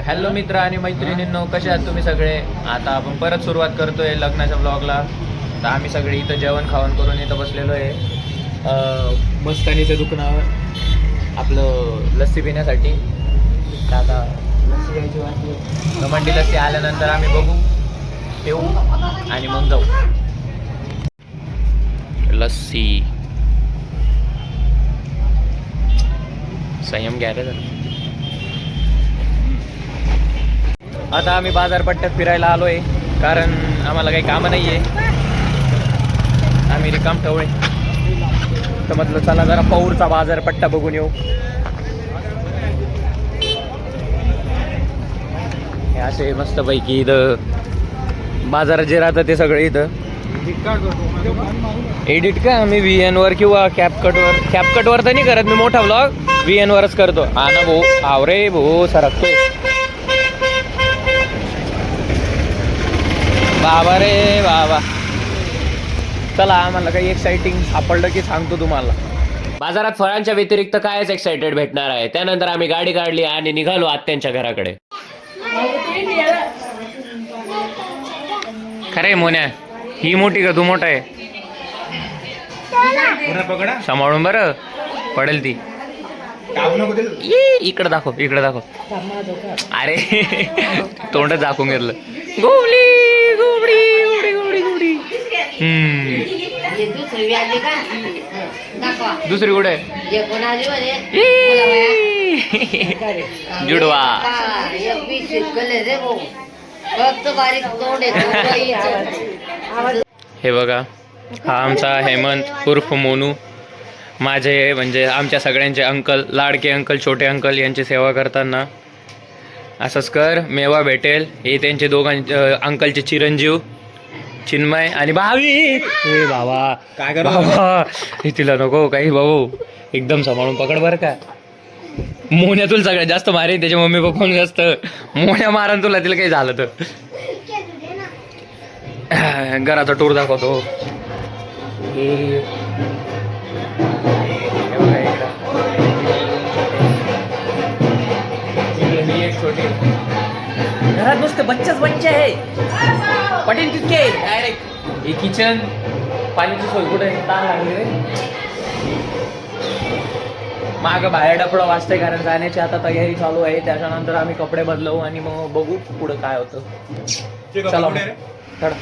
Hello मित्र आणि मैत्रिणींनो, कसे आहात तुम्ही सगळे. आता आपण परत सुरुवात करतोय लग्नाच्या ब्लॉगला. तर आम्ही सगळे इथं जेवण खावण करून इथं बसलेलो आहे मस्तानीच्या दुकानावर आपलं लस्सी पिण्यासाठी. तर आता लस्सी घ्यायची वाटली, मंडी लस्सी आल्यानंतर आम्ही बघू, ठेवू आणि मग जाऊ. लस्सी संयम घ्या रे जरा. आता आम्ही बाजारपट्ट्यात फिरायला आलो आहे, कारण आम्हाला काही कामं नाही आहे, आम्ही रिकाम ठेवळे. तर म्हटलं चला जरा पौरचा बाजारपट्टा बघून येऊ. हे असे मस्तपैकी इथं बाजारात जे राहतं ते सगळे इथं एडिट का मी VN वर किंवा कॅपकटवर तर नाही करत मी. मोठा ब्लॉग VN वरच करतो. हा ना भाऊ, आवरे भाऊ सरकतोय बाबा रे बाबा. चला, आम्हाला काही एक्साइटिंग सापडलं की सांगतो तुम्हाला. बाजारात फळांच्या व्यतिरिक्त कायच एक्साइटेड भेटणार आहे. त्यानंतर आम्ही गाडी काढली आणि निघालो आत्यांच्या घराकडे. खरे मोन्या, ही मोठी का तू मोठा आहे? सांभाळून बरं, पडेल ती. इकडे दाखव, इकडे दाखव. अरे तोंड दाखवून घेतलं. गोबली गोबडी गोबडी गोबडी. दुसरी कुठे जुडवा. हे बघा, हा आमचा हेमंत उर्फ मोनू. माझे म्हणजे आमच्या सगळ्यांचे अंकल, लाडके अंकल, छोटे अंकल यांची सेवा करताना. असंच कर, मेवा भेटेल. हे त्यांचे अंकलचे चिरंजीव चिन्मय आणि भावी. हे बाबा काय कर बाबा, हे तिला नको काही भाऊ, एकदम सांभाळून पकड बरं का. मोन्या तुला सगळ्यात जास्त मारे, त्याच्या मम्मी पप्पा जास्त. मोन्या मारण तुला, तिला काही झालं तर. घराचा टूर दाखवतो. घरात नुसते बच्चे आहे. पटेल तितके डायरेक्ट. हे किचन, पाणीची सोय कुठे ताण लागली रे. मागं बाहेर डफडं वाजतंय, कारण जाण्याची आता तयारी चालू आहे. त्याच्यानंतर आम्ही कपडे बदलवू आणि मग बघू पुढं काय होतं. चला चढ.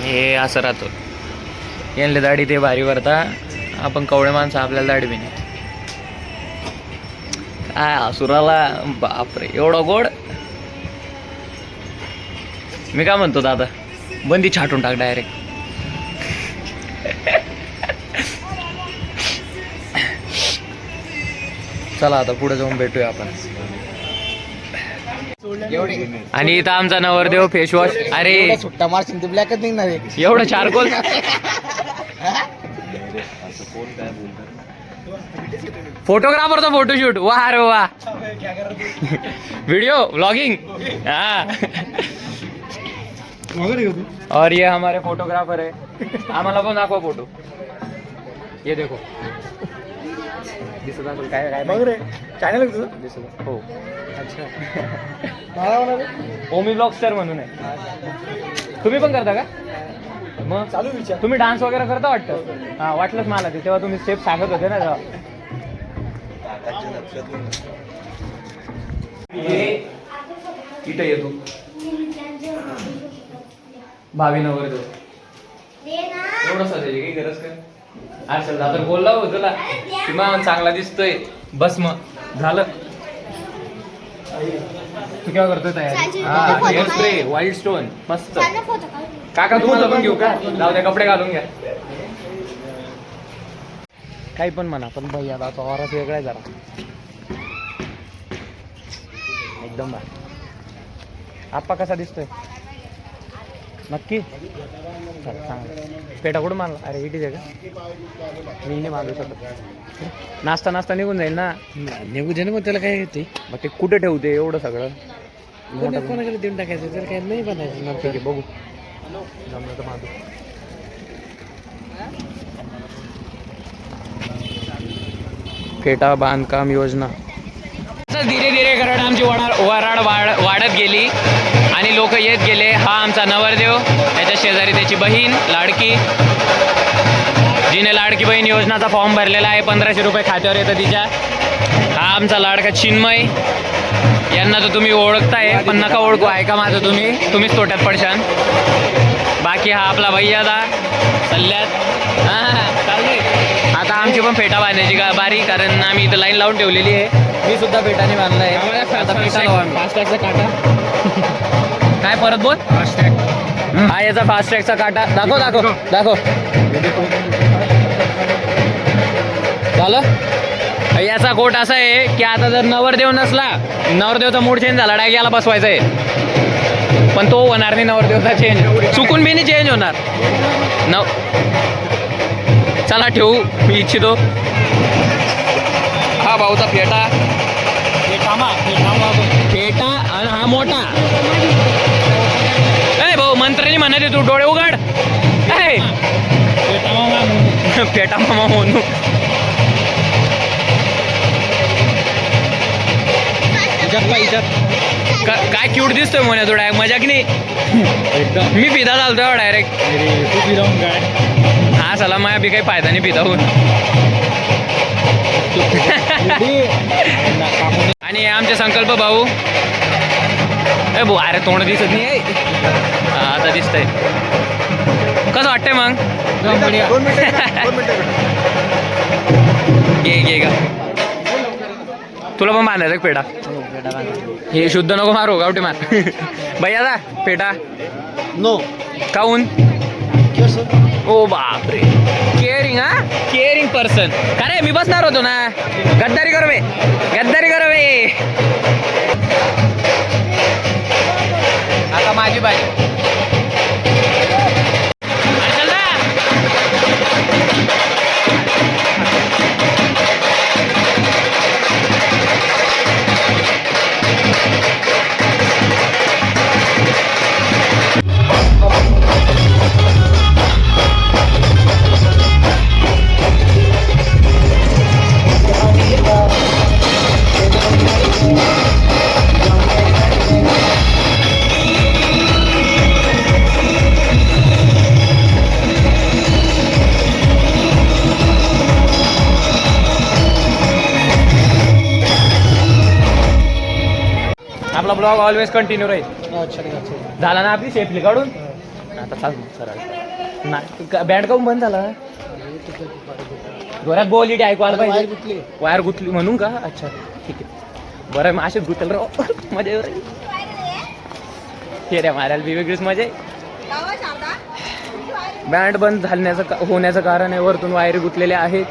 हे असं राहतो. यांना दाढी ते भारी वरता, आपण कवळे माणसं, आपल्याला दाढी बी नाही. काय असुराला, बापरे एवढा गोड. मी काय म्हणतो दादा, बंदी छाटून टाक डायरेक्ट. चला आता पुढे जाऊन भेटूया आपण. आणि इथं आमचा नवरदेव फेसवॉश. अरे सुट्टा मारशील ते ब्लॅकच निघणार आहे. एवढं चारकोल. फोटोग्राफरचा फोटोशूट. वाह रे वाह. Video vlogging. हाँ, और ये हमारे फोटोग्राफर है. आम्हाला पण दाखवा फोटो. ये देखो, दिसत असेल काय काय बघ रे. चॅनल दिसत हो. अच्छा, ओमी ब्लॉगस्टर म्हणून आहे. तुम्ही पण करता का? मग चालू विचार. तुम्ही डान्स वगैरे करता वाटतं. हा, वाटलंच मला ते. तेव्हा तुम्ही स्टेप सांगत होते ना तेव्हा. इथं येतो भावी नवरदेव. एवढं सजायची काही गरज काय? अच्छा दादा बोलला हो तुला, किमान चांगला दिसतोय. बस मग झालं. तू काय करतोय तयारी? हा, हेअर स्प्रे वाईल्ड स्टोन मस्त. काका तुम्हाला पण घेऊ का? जाऊ द्या, कपडे घालून घ्या. काही पण म्हणा, पण भाई आता वाराच वेगळा आहे जरा. एकदम भारी. आप्पा कसा दिसतोय नक्की? चांगलं. पेटा कुठं मारला? अरे इटीच आहे का? मी नाही मारू शकत. नाश्ता निघून जाईल ना. निघू दे ना, मग त्याला काय येते. मग ते कुठे ठेवते एवढं सगळं? कोणाकडे देऊन टाकायचं, त्याला काय नाही बनायचं. बघू जमलं तर मागू. फेटा बांधकाम योजना. धीरे धीरे करत आमची वराड वाढत गेली आणि लोक येत गेले. हा आमचा नवरदेव, त्याच्या शेजारी त्याची बहीण लाडकी, जिने लाडकी बहीण योजनाचा फॉर्म भरलेला आहे. 1500 रुपये खात्यावर येतं तिच्या. हा आमचा लाडका चिन्मय, यांना तर तुम्ही ओळखताय पण नका ओळखू, ऐका माझं तुम्हीच तोट्यात पडशान. बाकी हा आपला भैयादा सल्ल्यात. चालते आता आमची पण फेटा बांधायची बारी, कारण आम्ही इथं लाईन लावून ठेवलेली आहे. मी सुद्धा फेटाने बांधला आहे. आता फेटा लावू आम्ही. फास्टॅगचा काटा काय परत बोल. हा याचा फास्टॅगचा काटा दाखव. झालं. याचा कोट असा आहे की आता जर नवरदेव नसला, नवरदेवचा मूड चेंज झाला, डायरेक्ट याला बसवायचा आहे. पण तो होणार नाही नवरदेवचा चेंज, चुकून बी नाही चेंज होणार. चला ठेवू मी इच्छितो. हा भाऊचा फेटा आणि हा मोठा. ए भाऊ मंत्र्यांनी म्हणत तू डोळे उघड. फेटा मामा म्हणू. काय क्यूट दिसतोय म्हणे तो डायरेक्ट, मजाक नाही एकदम. मी पिता चालतोय डायरेक्ट. तू पिधावून काय हा चला माया बी काही फायदा नाही पिधावून. आणि आमचे संकल्प भाऊ. ए भाऊ अरे तोंड दिसत नाही. आता दिसतंय. कसं वाटतंय मग. घे का तुला पण बांधायचं पेटा. हे शुद्ध नको मारू, गावठी मार. भैया दा पेटा नो काऊन. ओ बापरे, केअरिंग. हा केअरिंग पर्सन. का रे मी बसणार होतो ना. गद्दारी करो बे. आता माझी बाजी. आपला ब्लॉग ऑलवेज कंटिन्यू राहील. झाला ना आपली सेफली काढून. आता चाल सरळ. बँड काऊन बंद झाला. घरात बोल ऐकू आलं पाहिजे. वायर गुतली म्हणून का. अच्छा ठीक आहे बरं. मग असेच गुतल राव. मजा फेऱ्या मारायला बी वेगळीच मजा. बँड बंद होण्याचं कारण आहे वरतून वायरी गुतलेल्या आहेत.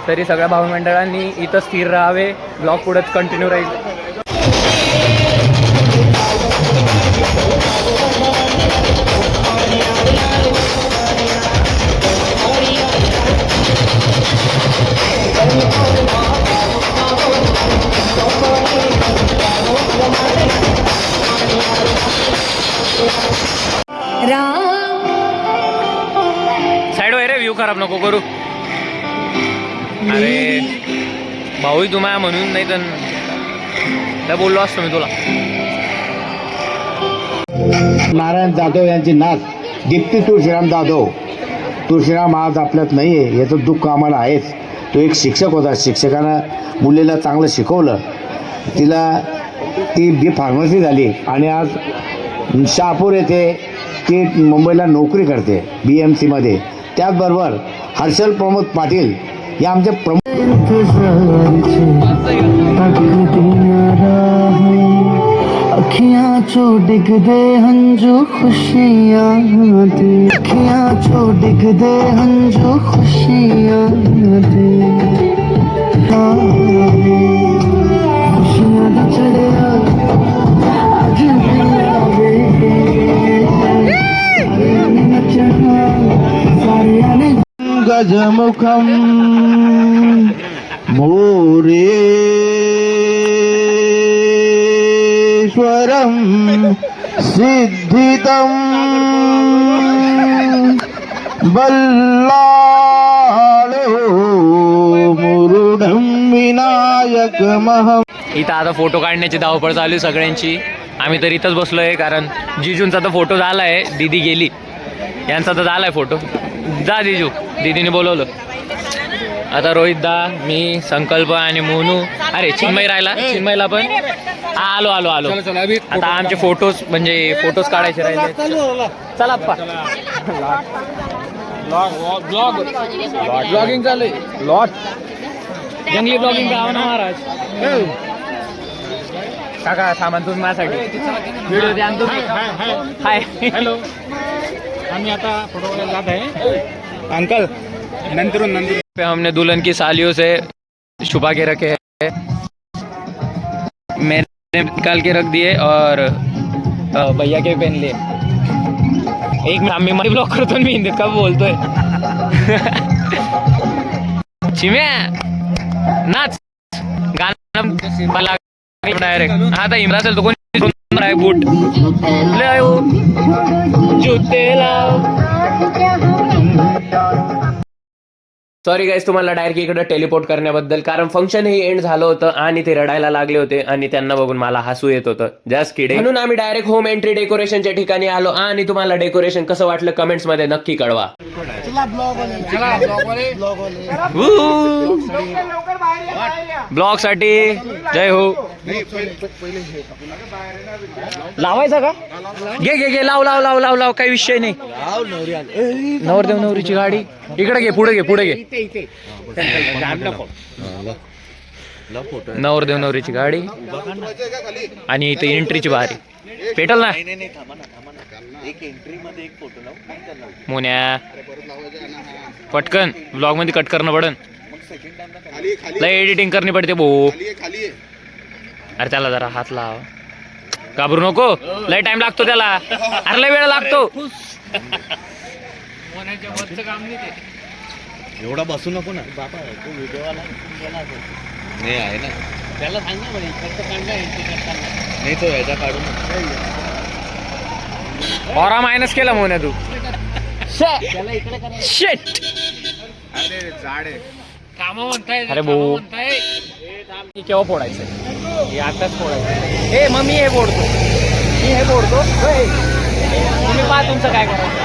तरी सगळ्या भावमंडळांनी इथं स्थिर राहावे. ब्लॉग पुढेच कंटिन्यू राहील. साइड रे व्ह्यू खराब नको करू. अरे भाऊ तुम्हाला म्हणून नाही तर बोललो असतो मी तुला. नारायण जाधव यांची नात दीप्ती तुळशीराम जाधव. तुळशीराम आज आपल्यात नाही आहे, याचं दुःख आम्हाला आहेच. तो एक शिक्षक होता. शिक्षकानं मुलीला चांगलं शिकवलं. ती बी फार्मसी झाली आणि आज शहापूर येथे ती मुंबईला नोकरी करते BMCमध्ये. त्याचबरोबर हर्षल प्रमोद पाटील हे आमचे प्रमुख. अखियां चो डिग दे हंजू खुशियां दे. अखियां चो डिग दे हंजू खुशियां दे. खुशियां दा चढ़िया अज आवे. नचना सारिया ने गजमुखम मोरेश्वरम सिद्धिदम बल्लाळो मुरुडं विना तारक महा इथं आता फोटो काढण्याची धावपळ चालू आहे सगळ्यांची. आम्ही तर इथंच बसलोय कारण जिजूंचा तर फोटो झालाय, दीदी गेली, यांचा तर झालाय फोटो. जा जिजू, दीदीने बोलवलं. आता रोहित दा, मी, संकल्प आणि मोनू. अरे चिन्मय राहिला, चिन्मयला पण आलो आलो आलो. आता आमचे फोटोज म्हणजे फोटोज काढायचे राहिले. चला अप्पा. ब्लॉगिंग चालू आहे. लॉट जंगली ब्लॉगिंग का ना महाराज. काका सामान तुम्ही माझ्यासाठी व्हिडिओ द्या तुम्ही. Hi hello. आम्ही आता फोटो वगैरे जात आहे अंकल. नंतर पे हमने दुल्हन की सालियों से छुपा के रखे हैं. मैंने निकाल के रख दिए और भैया के पहन लिए. एक मिनिट आम्ही मध्ये ब्लॉक करतो मी हिंदीत का बोलतोय. चिम्या नाच गाणं मला डायरेक्ट. आता इम्रा असेल तो कोणी आहे बूट लाव जुते लाव. सॉरी गाईज तुम्हाला डायरेक्ट इकडे टेलिपोर्ट करण्याबद्दल, कारण फंक्शन हे एंड झालं होतं आणि ते रडायला लागले होते आणि त्यांना बघून मला हसू येत होतं. Just kidding. म्हणून आम्ही डायरेक्ट होम एंट्री डेकोरेशनच्या ठिकाणी आलो आणि तुम्हाला डेकोरेशन कसं वाटलं कमेंट्स मध्ये नक्की कळवा. ब्लॉग साठी जय हो. लावायचा का? घे घे घे लाव लाव लाव लाव लाव काही विषय नाही. नवरदेव नवरीची गाडी इकडे घे, पुढे घे, पुढे घे. नवरदेव नवरीची गाडी आणि इथे एंट्रीची बारी पेटल ना. मोन्या पटकन ब्लॉग मध्ये कट करणं पडन. लय एडिटिंग करणी पडते भाऊ. अरे त्याला जरा हात लाव, घाबरू नको. लय टाइम लागतो त्याला. अरे लय वेळ लागतो. एवढा बसू नको ना बाबा. तो व्हिडिओवाला नाही आहे ना, त्याला सांग ना म्हणे खर्च काढला नाही तो याचा काढून ऑरा मायनस केला मोन्या तू. शेट अरे भाऊ केव्हा फोडायचं? आताच फोडायचं. हे मग मी हे फोडतो, मी हे फोडतो. तुम्ही पहा तुमचं काय करायचं.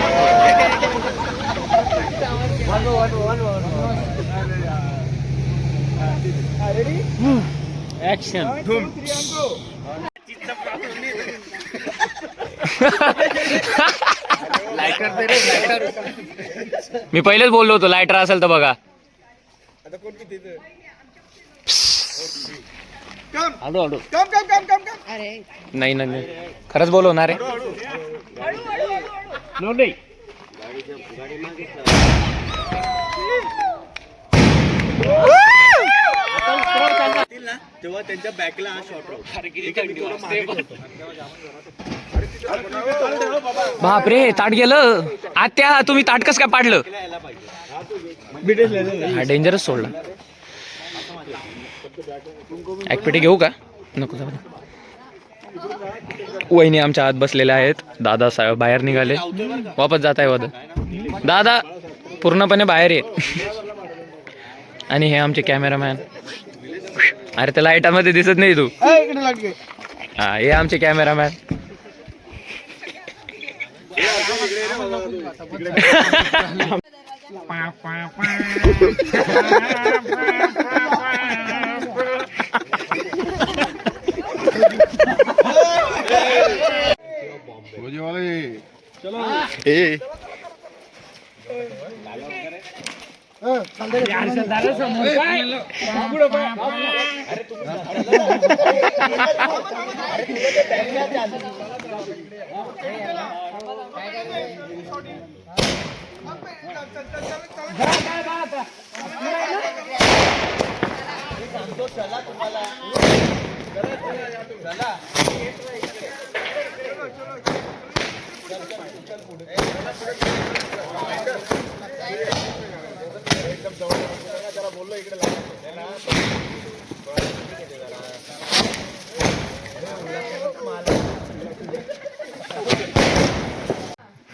ऍक्शन. मी पहिलेच बोललो होतो लायटर असेल तर बघा. नाही नाही खरंच बोलवणार आहे. तेव्हा त्यांच्या बॅकला हा शॉट बापरे ताट गेलं. आत्या तुम्ही ताट कसं काय पाडलं? हा डेंजरस सोडला. एक पेटी घेऊ का? नको जाऊ. वहिनी आमच्या आत बसलेल्या आहेत. दादा साहेब बाहेर निघाले, वापस जात आहे. दादा पूर्णपणे बाहेर आहे. आणि हे आमचे कॅमेरामॅन. अरे त्या लाईटामध्ये दिसत नाही तू. हा हे आमचे कॅमेरामॅन.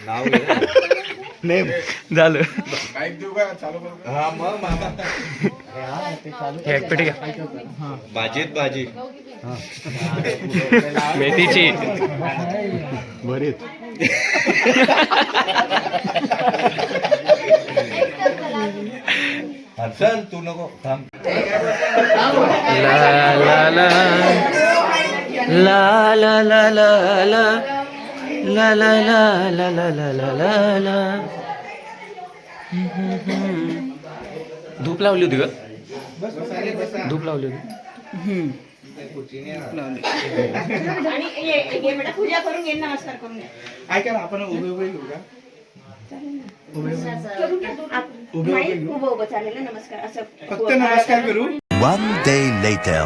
नाव झालं हा मग मामा हे एक पेटी घ्या भाजीत भाजी मेथीची बरेच चल तू नको थांब ला ला ला ला ला ला ला ला ला ला ला ला ला ला ला ला ला. धूप लावली होती का? धूप लावली होती. पूजा करून घे नमस्कार करून घे ऐका ना आपण उभे उभे घेऊ का उभं उभं चालेल ना नमस्कार असं फक्त नमस्कार करू One day later.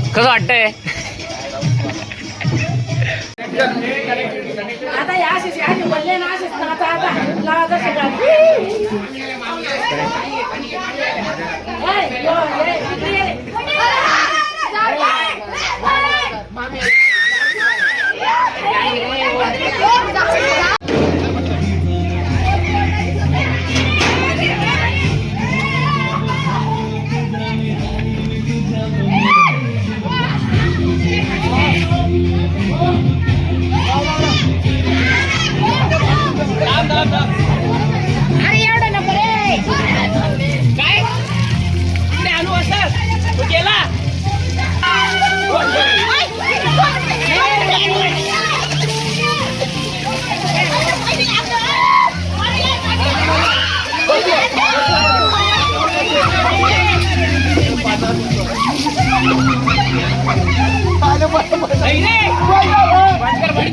कसं वाटतंय? आता या असेच आधी बोलले ना असेच ना आता लावा सगळं अरे एवढं नको रे काय आणू असं तू गेला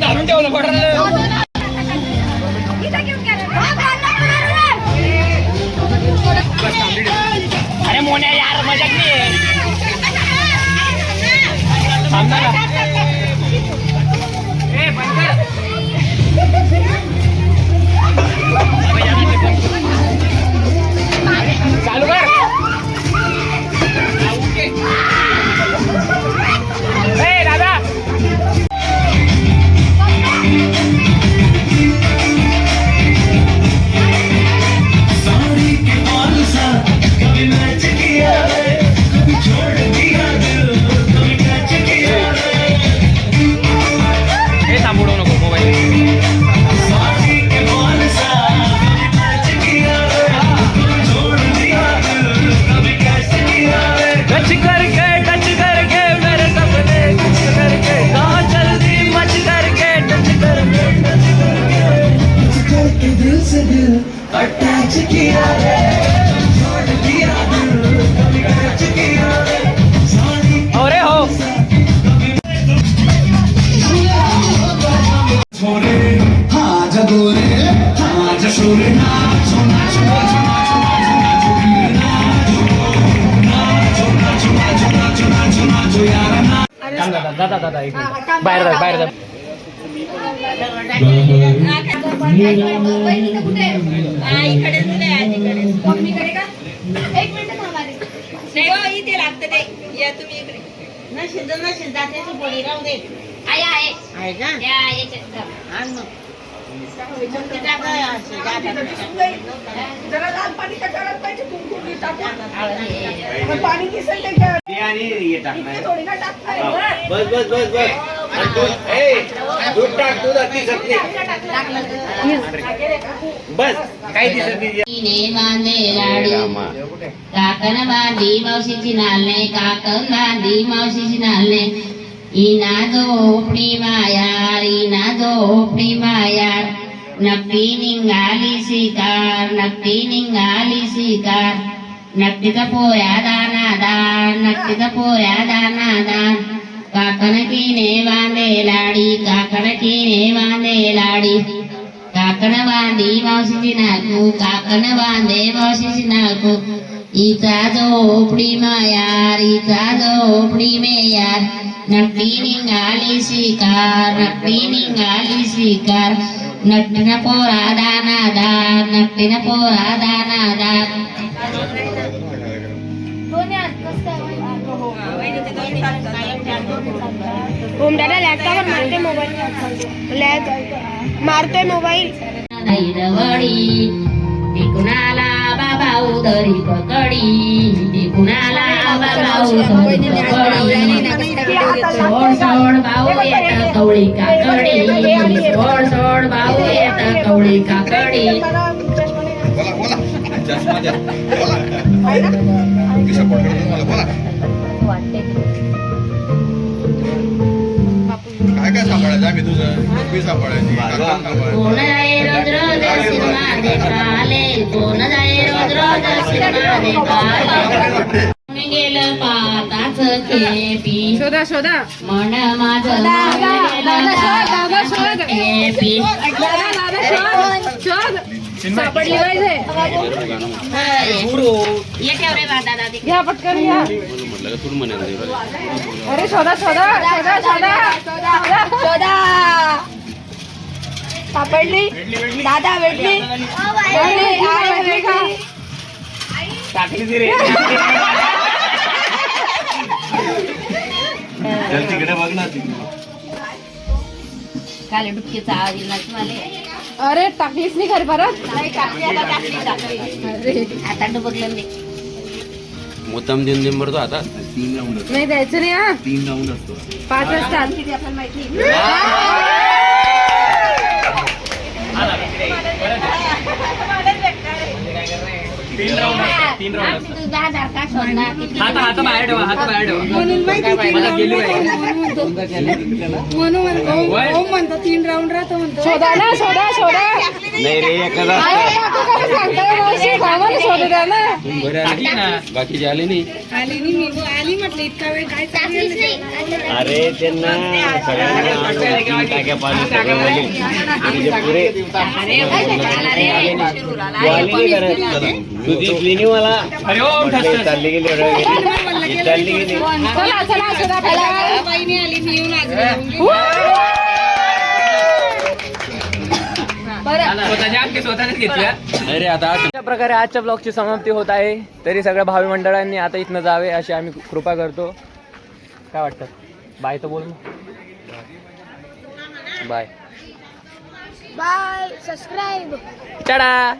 धरून ठेवलं पडलं अरे मोन्या यार मजाक नाही थांब ना ए बंद कर चालू कर ए दादा थांबवू नको मोबाईल टच करके मेरे सपने कुछ करके कहाँ जल्दी मच करके टच करके दिल से दिल अटैच किया है छोड़ दिया दिल कभी टच किया है अरे हो छोरे हाँ जगोरे हाँ जशोरे नाचो नाचो नाचो नाचो नाचो नाचो नाचो नाचो नाचो नाचो नाचो यार दादा बाहेर जा बाहेर जा मम्मीकडे का एक मिनिट थांबा रे नाही हो इथे लागतं ते या तुम्ही इकडे नशील जात्याची पोळी राहू दे आहे का या याच्यात आण मग जरा लाल पाणी कटाळत पाहिजे कुंकुम टाकून पाणी दिसेल ते थोडी ना टाकताय बस बस बस बस दूध टाक दूध अति सकते बस काही दिसत नाही बांधे लाडी काकन बांधी मावशीची नालने काकन बांधी मावशीची नालने इना झोपडी मायार इना झोपडी मायार नक्की निघाली शिकार नक्की निघाली शिकार नक्कीचा पोया दानादार नक्कीचा पोया दानादार काकन किने बांधे लाडी काकन किने बांधे लाडी काकन बांधी मावशीची नाकू काकन बांधे मावशीची नाकू इचा झोपडी मायार इचा झोपडी मेयार नक्की निघाली शिकार नक्की निघाली शिकार नक्कीन पोरा दानादार नक्कीन पोरा दानादार होम दादा लॅपटॉपवर मारते मोबाईल लॅग मारतोय मोबाईल. धैरवडी ते कुणाला बाबा उदरी पकडी ते कुणाला बाबा उदरी पकडी सोड सोड भाऊ येत कवळी काकडी सोड सोड भाऊ येत कवळी काकडी काय सांभाळायचं आम्ही तुझं मी सांभाळायची कोण जाय रोज रोज सिनेमा देखाले कोण जाय रोज रोज सिनेमा देखाले गेलं पाताच खेपी शोधा शोधा. मन माझं खेपी सापडली पाहिजे. येते रे बा दादा घ्या पटकन घ्या. अरे शोधा शोधा शोधा शोधा शोधा. सापडली दादा भेटली. भेटली का? तिकडे बघ ना काले डुबकीचा आवाज येईल ना तुम्हाला. अरे टाकलीच नाही घरी परत. आता डुबकलं नाही. मुद्दाम दिन दिन भरतो आता नाही द्यायचं नाही हा. 3 राऊंड असतो 5 वाजता. तू 10,000 का शोधणार किती? बाहेर ठेवा हात बाहेर ठेवा मला गेली शोधा ना शोधा शोधा. नाही रे एखादा शोधू द्या ना. टाकली ना बाकीचे आले नाही टाकलीच नाही. अरे त्यांना सगळ्यांना टाक्या पाणी सगळं म्हणजे पुरे तुझी क्लिनिक मला अरे ओ ठसठस. चालली गेली चालली गेली चला चला शोधा पहिला. स्वतःच्या अंकी स्वतःच घेतल्या. अरे आता अशा प्रकारे आजच्या ब्लॉगची समाप्ती होत आहे. तरी सगळ्या भावी मंडळांनी आता इथनं जावे अशी आम्ही कृपा करतो. काय वाटतं? बाय तर बोल मग. Bye bye. सबस्क्राईब. टाटा.